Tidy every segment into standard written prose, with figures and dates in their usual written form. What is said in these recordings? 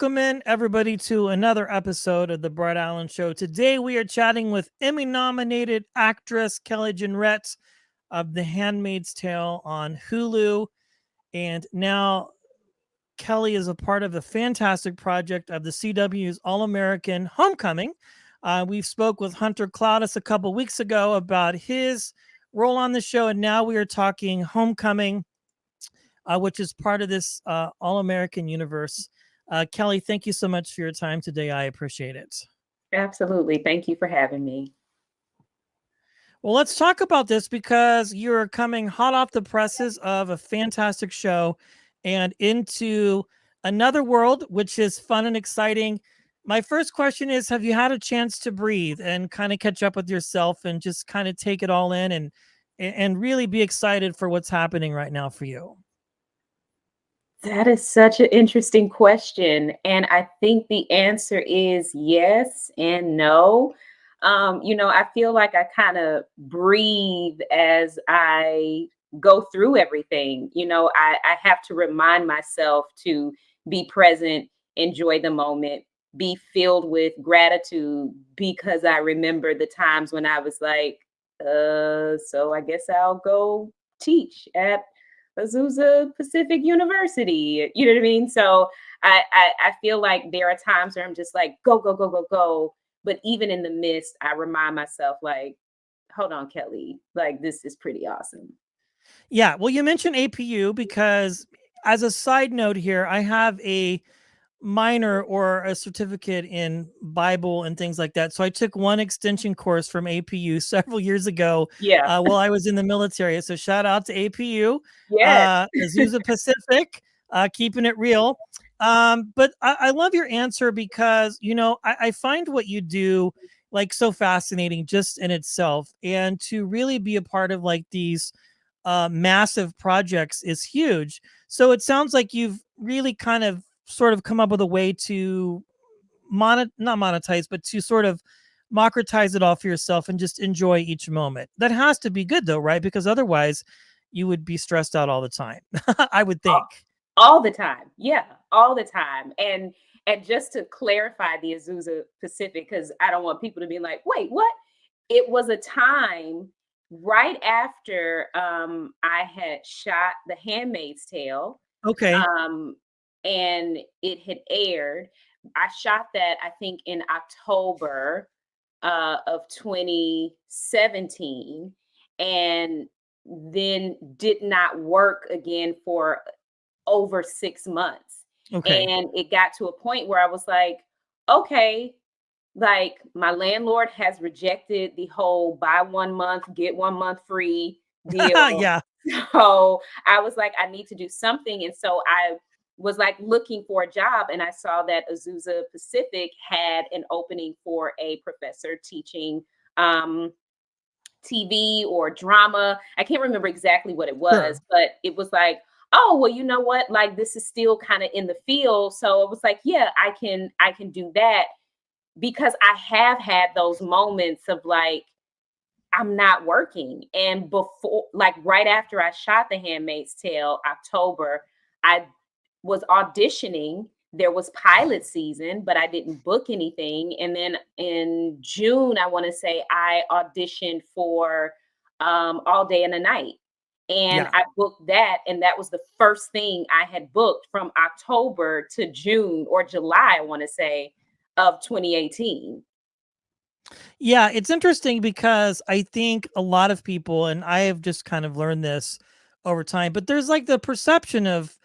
welcome in everybody to another episode of the Brett Allen Show. Today we are chatting with Emmy-nominated actress Kelly Jenrette of The Handmaid's Tale on Hulu, and now Kelly is a part of the fantastic project of the CW's All-American Homecoming. We've spoke with Hunter Cloudis a couple weeks ago about his role on the show, and now we are talking Homecoming, which is part of this All-American universe. Kelly, thank you so much for your time today. I appreciate it. Absolutely. Thank you for having me. Well, let's talk about this because you're coming hot off the presses of a fantastic show and into another world, which is fun and exciting. My first question is, have you had a chance to breathe and kind of catch up with yourself and just kind of take it all in and really be excited for what's happening right now for you? That is such an interesting question. And I think the answer is yes and no. I feel like I kind of breathe as I go through everything. I have to remind myself to be present, enjoy the moment, be filled with gratitude because I remember the times when I was like, so I guess I'll go teach at Azusa Pacific University. You know what I mean? So I feel like there are times where I'm just like, go, go, go, go, go. But even in the midst, I remind myself, like, hold on, Kelly, like, this is pretty awesome. Yeah, well, you mentioned APU because, as a side note here, I have a minor or a certificate in Bible and things like that. So I took one extension course from APU several years ago Yeah. while I was in the military. So shout out to APU, Yes. Azusa Pacific, keeping it real. But I love your answer because, I find what you do like so fascinating just in itself. And to really be a part of like these massive projects is huge. So it sounds like you've really kind of sort of come up with a way to not monetize, but to sort of democratize it all for yourself and just enjoy each moment. That has to be good though, right? Because otherwise you would be stressed out all the time. I would think. All the time. Yeah, all the time. And just to clarify the Azusa Pacific, because I don't want people to be like, wait, what? It was a time right after I had shot The Handmaid's Tale, Okay. um, and it had aired. I shot that, I think, in October of 2017, and then did not work again for over 6 months. Okay. And it got to a point where I was like, okay, like my landlord has rejected the whole buy 1 month, get 1 month free deal. Yeah. So I was like, I need to do something. And so I was like looking for a job, and I saw that Azusa Pacific had an opening for a professor teaching um, TV or drama. I can't remember exactly what it was, Sure. but it was like, oh, well, you know what? Like this is still kind of in the field. So it was like, yeah, I can do that because I have had those moments of like, I'm not working. And before, like right after I shot The Handmaid's Tale, October, I was auditioning. There was pilot season, but I didn't book anything. And then in June, I want to say I auditioned for All Day and a Night. And Yeah. I booked that. And that was the first thing I had booked from October to June or July, I want to say, of 2018. Yeah, it's interesting because I think a lot of people, and I have just kind of learned this over time, but there's like the perception of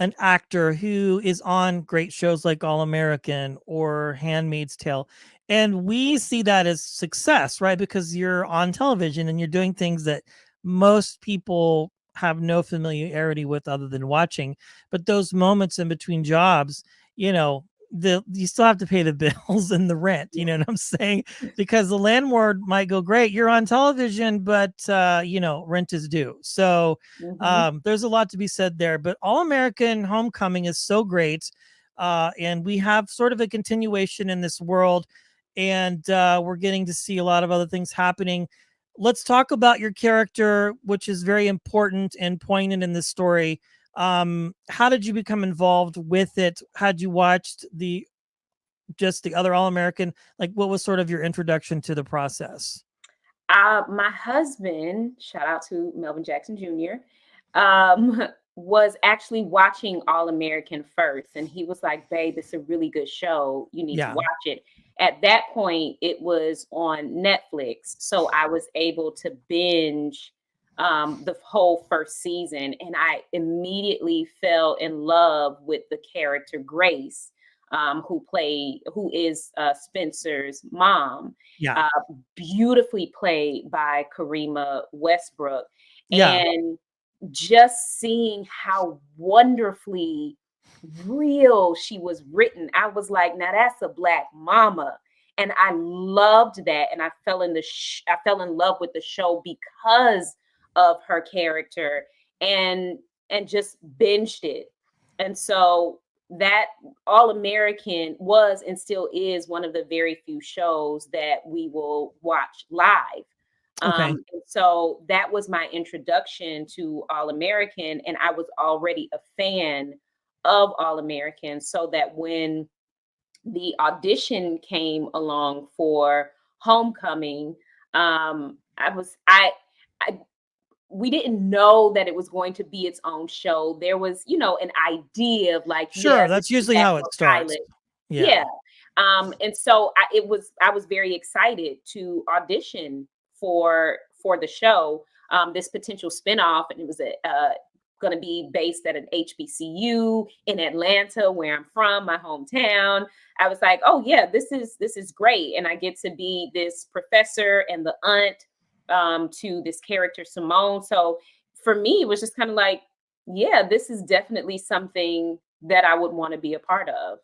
an actor who is on great shows like All American or Handmaid's Tale. And we see that as success, right? Because you're on television and you're doing things that most people have no familiarity with other than watching. But those moments in between jobs, you know, you still have to pay the bills and the rent, you know what I'm saying? Because the landlord might go, great, you're on television, but rent is due. So Mhm. there's a lot to be said there, but All American Homecoming is so great. And we have sort of a continuation in this world, and we're getting to see a lot of other things happening. Let's talk about your character, which is very important and poignant in this story. How did you become involved with it? Had you watched the other All American? Like, what was sort of your introduction to the process? My husband, shout out to Melvin Jackson Jr., was actually watching All American first. And he was like, babe, it's a really good show. You need to Yeah, watch it. At that point, it was on Netflix. So I was able to binge the whole first season. And I immediately fell in love with the character Grace, who is Spencer's mom, yeah, uh, beautifully played by Karima Westbrook. yeah. And just seeing how wonderfully real she was written, I was like, now that's a black mama. And I loved that. And I fell in love with the show because of her character, and just binged it. And so that All American was and still is one of the very few shows that we will watch live. Okay, And so that was my introduction to All American, and I was already a fan of All American. So that when the audition came along for Homecoming, I we didn't know that it was going to be its own show. There was, an idea of like, yeah, sure. this That's is usually an how actual it starts. pilot. Yeah. Yeah. And so I was very excited to audition for the show, this potential spinoff, and it was going to be based at an HBCU in Atlanta, where I'm from, my hometown. I was like, oh yeah, this is great, and I get to be this professor and the aunt to this character Simone. So for me, it was just kind of like, yeah, this is definitely something that I would want to be a part of.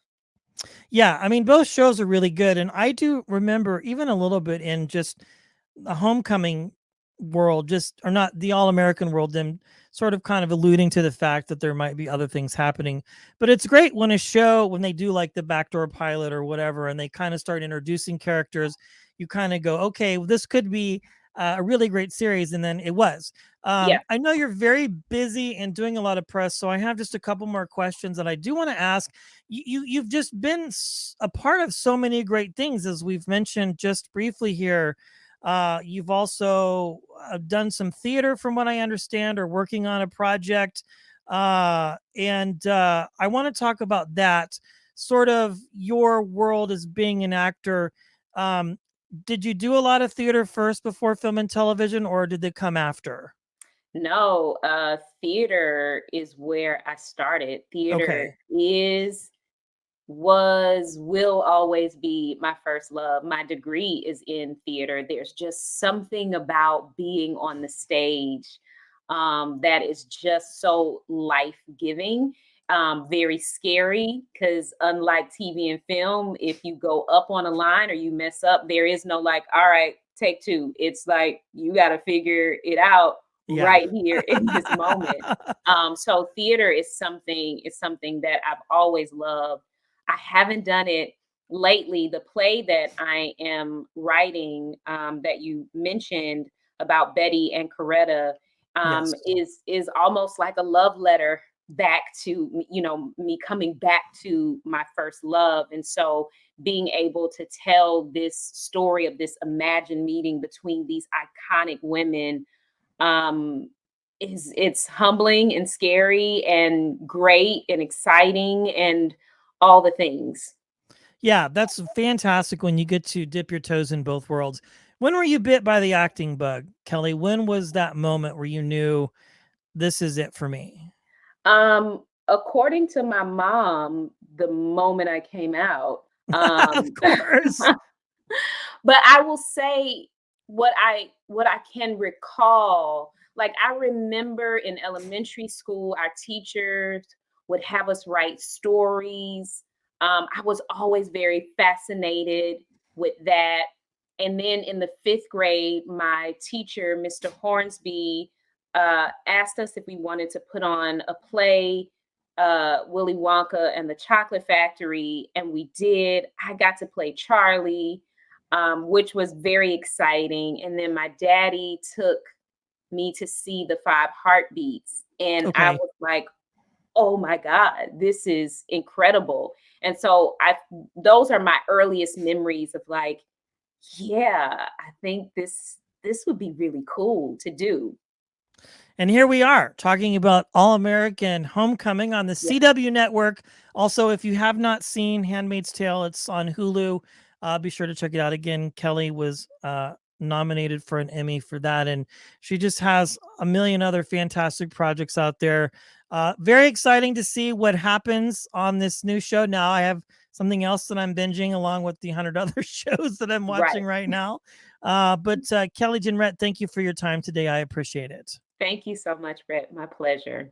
Yeah, I mean, both shows are really good, and I do remember even a little bit in just the Homecoming world, just or not the All American world, them sort of kind of alluding to the fact that there might be other things happening. But it's great when a show, when they do like the backdoor pilot or whatever, and they kind of start introducing characters, you kind of go, okay, well, this could be a really great series, and then it was. Yeah, I know you're very busy and doing a lot of press, so I have just a couple more questions that I do want to ask. You've just been a part of so many great things, as we've mentioned just briefly here. You've also done some theater, from what I understand, or working on a project. And I want to talk about that, sort of your world as being an actor. Um, did you do a lot of theater first before film and television, or did they come after? no, theater is where I started. Theater Okay. is, was, will always be my first love. My degree is in theater. There's just something about being on the stage that is just so life giving. Very scary because, unlike TV and film, if you go up on a line or you mess up, there is no like, all right, take two. It's like you got to figure it out Yeah. right here in this moment. So theater is something that I've always loved. I haven't done it lately. The play that I am writing, that you mentioned about Betty and Coretta, Yes. is almost like a love letter back to me coming back to my first love. And so being able to tell this story of this imagined meeting between these iconic women, um it's humbling and scary and great and exciting and all the things. Yeah, that's fantastic when you get to dip your toes in both worlds. When were you bit by the acting bug, Kelly? When was that moment where you knew this is it for me? According to my mom, the moment I came out, Of um course. but I will say what I can recall, like I remember in elementary school, our teachers would have us write stories. I was always very fascinated with that. And then in the fifth grade, my teacher, Mr. Hornsby, asked us if we wanted to put on a play, Willy Wonka and the Chocolate Factory, and we did. I got to play Charlie, which was very exciting. And then my daddy took me to see the Five Heartbeats, and I Okay. was like, oh my God, this is incredible. And so I those are my earliest memories of like, yeah, I think this would be really cool to do. And here we are talking about All American Homecoming on the Yeah. CW network. Also, if you have not seen Handmaid's Tale, it's on Hulu. Be sure to check it out. Again, Kelly was nominated for an Emmy for that. And she just has a million other fantastic projects out there. Very exciting to see what happens on this new show. Now, I have something else that I'm binging along with the 100 other shows that I'm watching Right. right now. But Kelly Jenrette, thank you for your time today. I appreciate it. Thank you so much, Brett. My pleasure.